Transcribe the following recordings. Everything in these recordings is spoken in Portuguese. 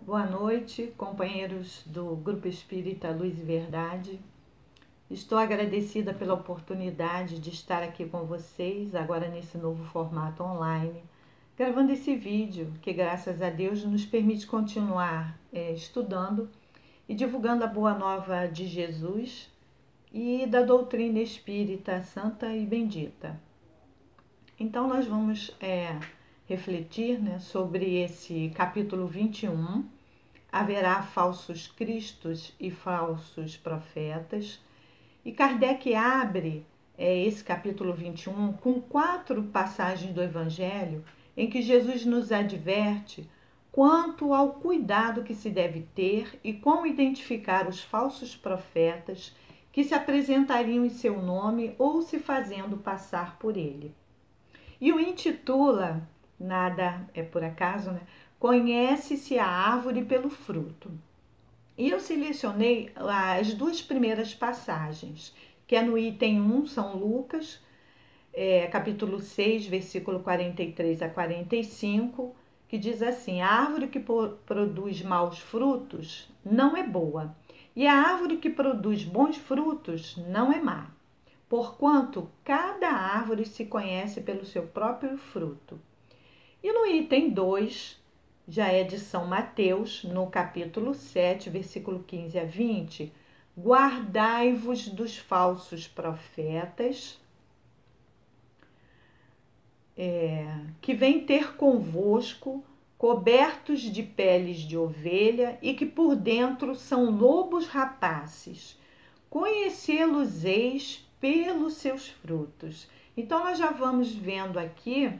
Boa noite, companheiros do Grupo Espírita Luz e Verdade. Estou agradecida pela oportunidade de estar aqui com vocês, agora nesse novo formato online, gravando esse vídeo que, graças a Deus, nos permite continuar estudando e divulgando a boa nova de Jesus e da doutrina espírita santa e bendita. Então, nós vamos refletir sobre esse capítulo 21. Haverá falsos cristos e falsos profetas. E Kardec abre esse capítulo 21 com 4 passagens do Evangelho em que Jesus nos adverte quanto ao cuidado que se deve ter e como identificar os falsos profetas que se apresentariam em seu nome ou se fazendo passar por ele. E o intitula, nada é por acaso, né? Conhece-se a árvore pelo fruto. E eu selecionei as 2 primeiras passagens, que é no item 1, São Lucas, capítulo 6, versículo 43 a 45, que diz assim: a árvore que produz maus frutos não é boa, e a árvore que produz bons frutos não é má, porquanto cada árvore se conhece pelo seu próprio fruto. E no item 2, já é de São Mateus, no capítulo 7, versículo 15 a 20, guardai-vos dos falsos profetas, que vêm ter convosco, cobertos de peles de ovelha e que por dentro são lobos rapaces. Conhecê-los-eis pelos seus frutos. Então, nós já vamos vendo aqui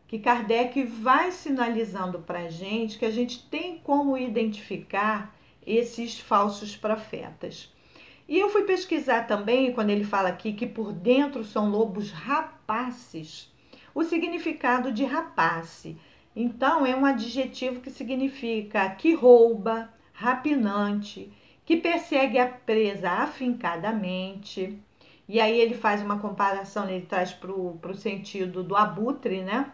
que Kardec vai sinalizando para a gente que a gente tem como identificar esses falsos profetas. E eu fui pesquisar também, quando ele fala aqui que por dentro são lobos rapaces, o significado de rapace. Então, é um adjetivo que significa que rouba, rapinante, que persegue a presa afincadamente. E aí ele faz uma comparação, ele traz para o sentido do abutre, né?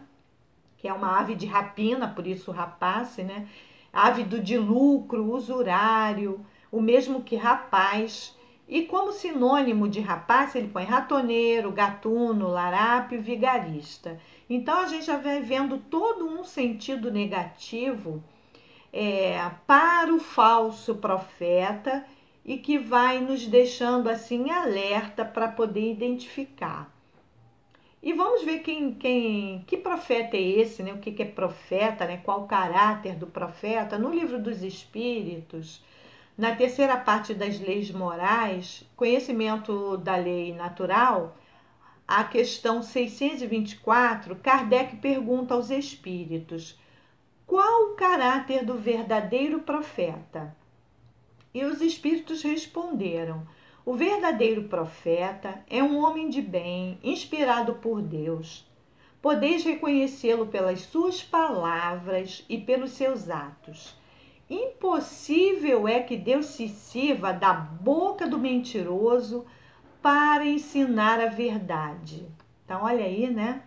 Que é uma ave de rapina, por isso rapace, né? Ávido de lucro, usurário, o mesmo que rapaz. E como sinônimo de rapaz, ele põe ratoneiro, gatuno, larápio, vigarista. Então, a gente já vai vendo todo um sentido negativo para o falso profeta e que vai nos deixando assim alerta para poder identificar. E vamos ver que profeta é esse, né? O que é profeta, né? Qual o caráter do profeta? No Livro dos Espíritos, na terceira parte das leis morais, conhecimento da lei natural, a questão 624, Kardec pergunta aos espíritos: qual o caráter do verdadeiro profeta? E os espíritos responderam: o verdadeiro profeta é um homem de bem, inspirado por Deus. Podeis reconhecê-lo pelas suas palavras e pelos seus atos. Impossível é que Deus se sirva da boca do mentiroso para ensinar a verdade. Então, olha aí, né?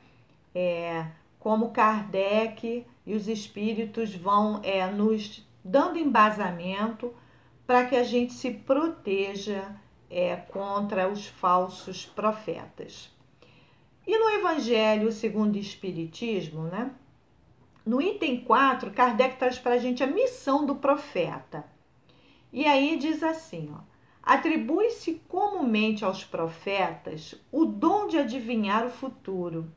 Como Kardec e os espíritos vão nos dando embasamento para que a gente se proteja contra os falsos profetas. E no Evangelho segundo o Espiritismo, né? No item 4, Kardec traz para a gente a missão do profeta. E aí diz assim, atribui-se comumente aos profetas o dom de adivinhar o futuro,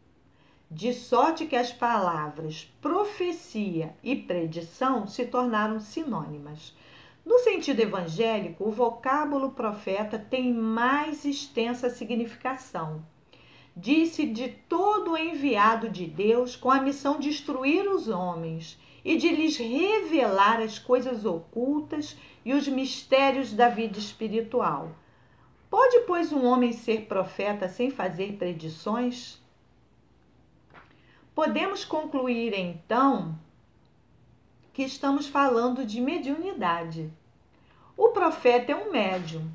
de sorte que as palavras profecia e predição se tornaram sinônimas. No sentido evangélico, o vocábulo profeta tem mais extensa significação. Diz-se de todo enviado de Deus com a missão de instruir os homens e de lhes revelar as coisas ocultas e os mistérios da vida espiritual. Pode, pois, um homem ser profeta sem fazer predições? Podemos concluir, então, que estamos falando de mediunidade. O profeta é um médium.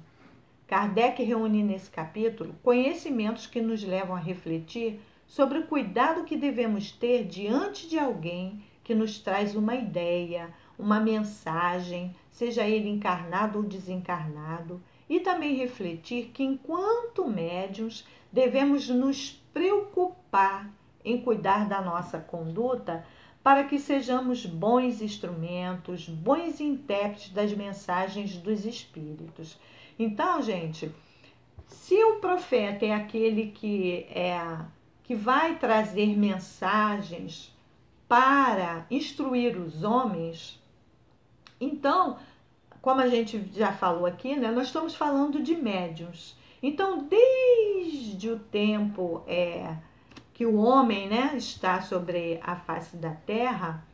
Kardec reúne nesse capítulo conhecimentos que nos levam a refletir sobre o cuidado que devemos ter diante de alguém que nos traz uma ideia, uma mensagem, seja ele encarnado ou desencarnado, e também refletir que, enquanto médiuns, devemos nos preocupar em cuidar da nossa conduta para que sejamos bons instrumentos, bons intérpretes das mensagens dos espíritos. Então, gente, se o profeta é aquele que vai trazer mensagens para instruir os homens, então, como a gente já falou aqui, né, nós estamos falando de médiuns. Então, desde o tempo que o homem, né, está sobre a face da Terra,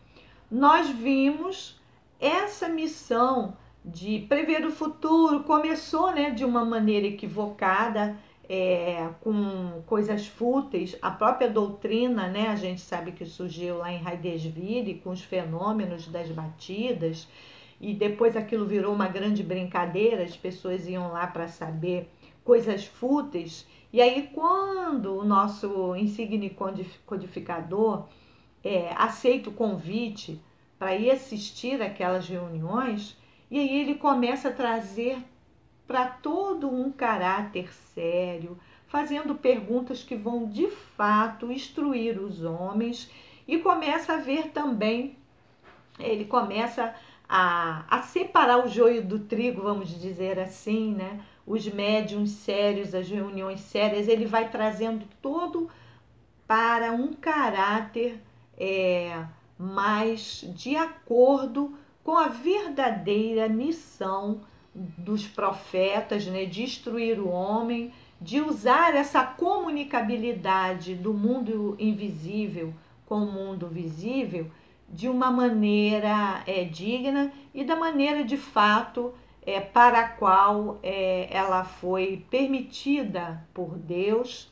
nós vimos essa missão de prever o futuro. Começou, né, de uma maneira equivocada, com coisas fúteis. A própria doutrina, né, a gente sabe que surgiu lá em Heidesville com os fenômenos das batidas, e depois aquilo virou uma grande brincadeira, as pessoas iam lá para saber coisas fúteis. E aí, quando o nosso insigne codificador aceita o convite para ir assistir aquelas reuniões, e aí ele começa a trazer para todo um caráter sério, fazendo perguntas que vão de fato instruir os homens, e começa a ver também, ele começa a separar o joio do trigo, vamos dizer assim, né? Os médiuns sérios, as reuniões sérias, ele vai trazendo todo para um caráter mais de acordo com a verdadeira missão dos profetas, né, de instruir o homem, de usar essa comunicabilidade do mundo invisível com o mundo visível de uma maneira digna e da maneira de fato para a qual ela foi permitida por Deus,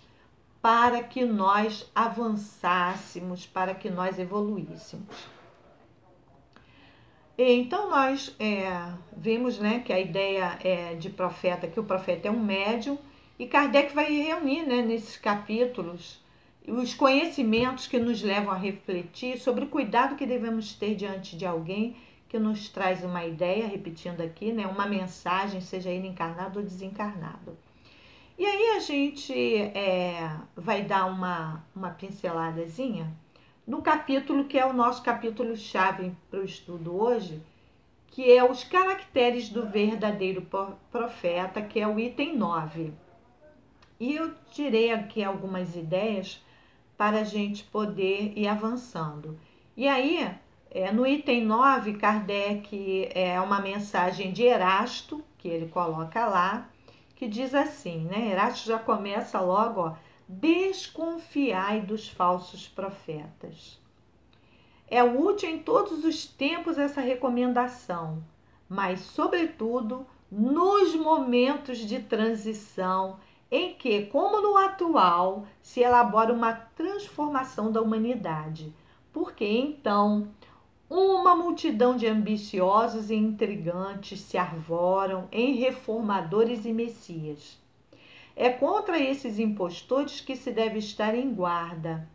para que nós avançássemos, para que nós evoluíssemos. Então nós vimos, né, que a ideia de profeta, que o profeta é um médium, e Kardec vai reunir, né, nesses capítulos os conhecimentos que nos levam a refletir sobre o cuidado que devemos ter diante de alguém que nos traz uma ideia, repetindo aqui, né, uma mensagem, seja ele encarnado ou desencarnado. E aí a gente vai dar uma pinceladazinha no capítulo que é o nosso capítulo-chave para o estudo hoje, que é os caracteres do verdadeiro profeta, que é o item 9. E eu tirei aqui algumas ideias para a gente poder ir avançando. E aí, no item 9, Kardec uma mensagem de Erasto, que ele coloca lá, que diz assim, né? Erasto já começa logo, ó, desconfiai dos falsos profetas. É útil em todos os tempos essa recomendação, mas, sobretudo, nos momentos de transição em que, como no atual, se elabora uma transformação da humanidade, porque então uma multidão de ambiciosos e intrigantes se arvoram em reformadores e messias. É contra esses impostores que se deve estar em guarda,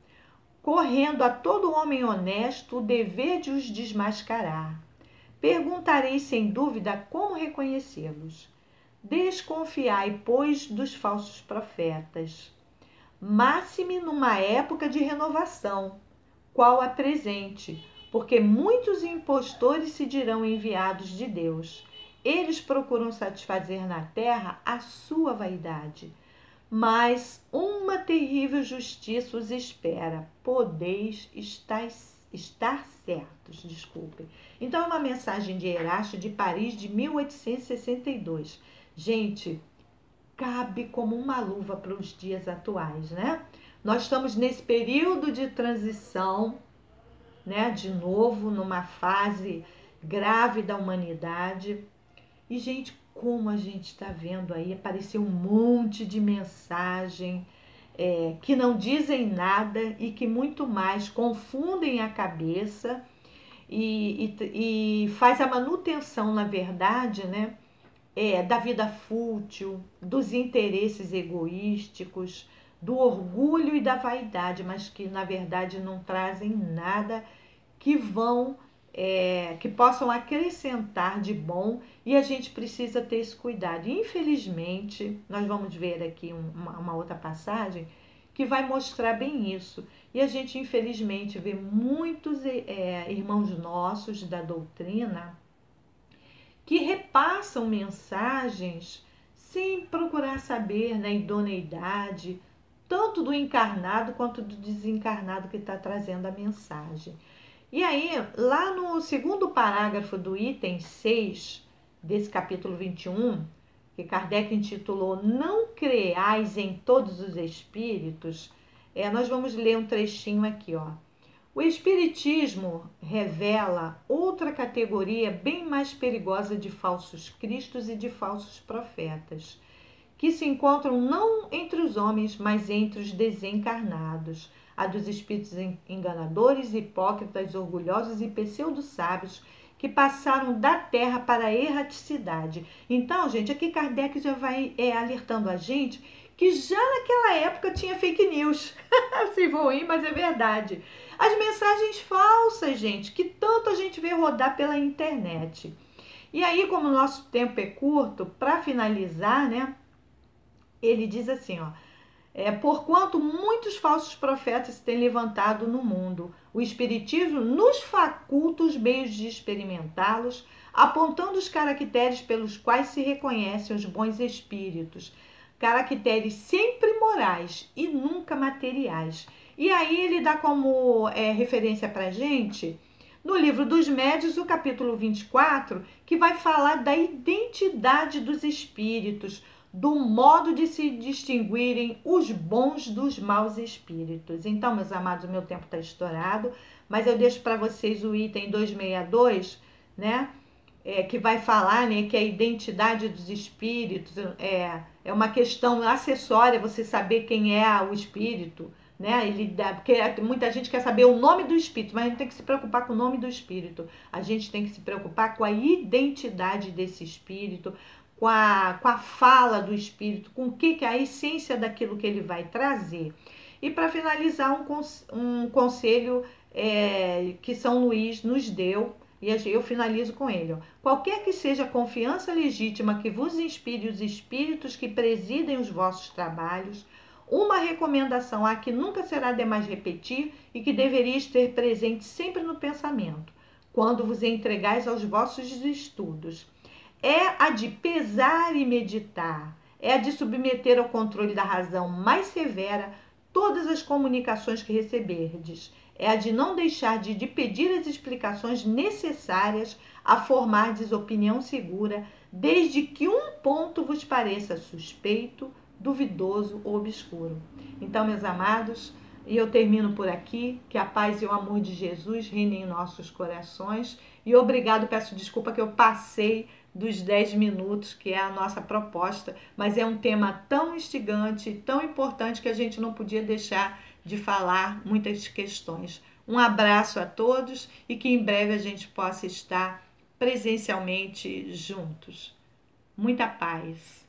correndo a todo homem honesto o dever de os desmascarar. Perguntarei sem dúvida como reconhecê-los. Desconfiai, pois, dos falsos profetas, máxime numa época de renovação, qual a presente, porque muitos impostores se dirão enviados de Deus. Eles procuram satisfazer na terra a sua vaidade, mas uma terrível justiça os espera. Podeis estar certos, desculpem. Então, é uma mensagem de Erasto de Paris de 1862. Gente, cabe como uma luva para os dias atuais, né? Nós estamos nesse período de transição, né? De novo, numa fase grave da humanidade. E, gente, como a gente está vendo aí, apareceu um monte de mensagem que não dizem nada e que muito mais confundem a cabeça e faz a manutenção, na verdade, né, da vida fútil, dos interesses egoísticos, do orgulho e da vaidade, mas que na verdade não trazem nada que que possam acrescentar de bom, e a gente precisa ter esse cuidado. Infelizmente, nós vamos ver aqui uma outra passagem que vai mostrar bem isso. E a gente, infelizmente, vê muitos irmãos nossos da doutrina que repassam mensagens sem procurar saber na idoneidade, tanto do encarnado quanto do desencarnado que está trazendo a mensagem. E aí, lá no segundo parágrafo do item 6 desse capítulo 21, que Kardec intitulou Não creais em todos os espíritos, nós vamos ler um trechinho aqui, ó. O Espiritismo revela outra categoria bem mais perigosa de falsos cristos e de falsos profetas, que se encontram não entre os homens, mas entre os desencarnados, a dos espíritos enganadores, hipócritas, orgulhosos e pseudo-sábios que passaram da terra para a erraticidade. Então, gente, aqui Kardec já vai alertando a gente que já naquela época tinha fake news. Se ruim, mas é verdade. As mensagens falsas, gente, que tanto a gente vê rodar pela internet. E aí, como o nosso tempo é curto, para finalizar, né? Ele diz assim, ó. Porquanto muitos falsos profetas se têm levantado no mundo, o Espiritismo nos faculta os meios de experimentá-los, apontando os caracteres pelos quais se reconhecem os bons espíritos, caracteres sempre morais e nunca materiais. E aí ele dá como referência para a gente, no livro dos Médiuns, o capítulo 24, que vai falar da identidade dos espíritos, do modo de se distinguirem os bons dos maus espíritos. Então, meus amados, o meu tempo está estourado, mas eu deixo para vocês o item 262, né? Que vai falar, né, que a identidade dos espíritos é uma questão acessória, você saber quem é o espírito, né? Porque muita gente quer saber o nome do espírito, mas a gente tem que se preocupar com o nome do espírito. A gente tem que se preocupar com a identidade desse espírito, com a fala do espírito, com o que é a essência daquilo que ele vai trazer. E para finalizar, um conselho que São Luís nos deu, e eu finalizo com ele. Ó. Qualquer que seja a confiança legítima que vos inspire os espíritos que presidem os vossos trabalhos, uma recomendação a que nunca será demais repetir e que deveríeis ter presente sempre no pensamento, quando vos entregais aos vossos estudos. É a de pesar e meditar, é a de submeter ao controle da razão mais severa todas as comunicações que receberdes, é a de não deixar de pedir as explicações necessárias a formardes opinião segura, desde que um ponto vos pareça suspeito, duvidoso ou obscuro. Então, meus amados, e eu termino por aqui, que a paz e o amor de Jesus reinem em nossos corações, e obrigado, peço desculpa que eu passei dos 10 minutos, que é a nossa proposta, mas é um tema tão instigante, tão importante, que a gente não podia deixar de falar muitas questões. Um abraço a todos e que em breve a gente possa estar presencialmente juntos. Muita paz.